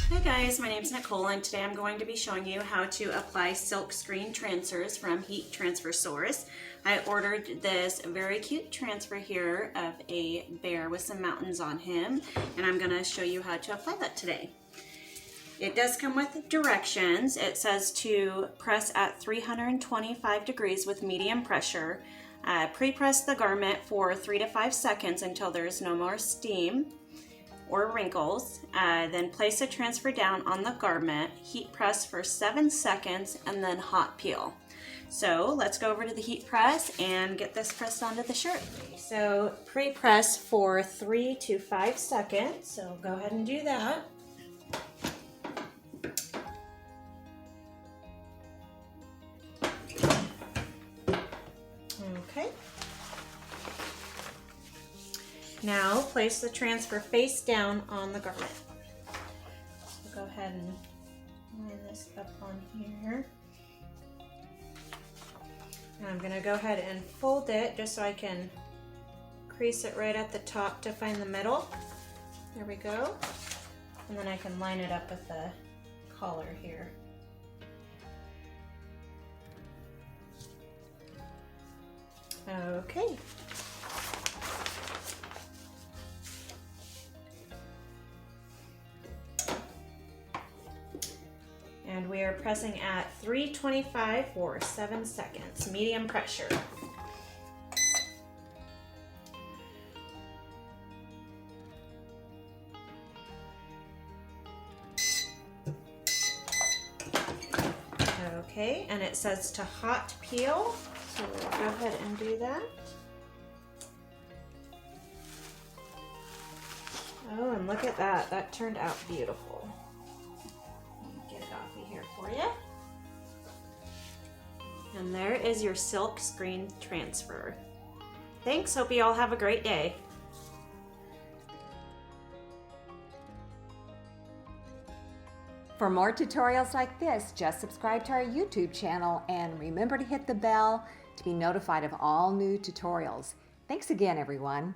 Hi guys, my name is Nicole and today I'm going to be showing you how to apply silk screen transfers from Heat Transfer Source. I ordered this very cute transfer here of a bear with some mountains on him, and I'm going to show you how to apply that today. It does come with directions. It says to press at 325 degrees with medium pressure. Pre-press the garment for 3 to 5 seconds until there is no more steam or wrinkles. Then place the transfer down on the garment, heat press for 7 seconds, and then hot peel. So let's go over to the heat press and get this pressed onto the shirt. So pre-press for 3 to 5 seconds, so go ahead and do that. Okay. Now place the transfer face down on the garment. So go ahead and line this up on here. And I'm going to go ahead and fold it just so I can crease it right at the top to find the middle. There we go. And then I can line it up with the collar here. Okay. And we are pressing at 325 for 7 seconds, medium pressure. Okay, and it says to hot peel, so we'll go ahead and do that. Oh, and look at that, that turned out beautiful. Get it off of here for you. And there is your silk screen transfer. Thanks, hope you all have a great day. For more tutorials like this, just subscribe to our YouTube channel and remember to hit the bell to be notified of all new tutorials. Thanks again, everyone.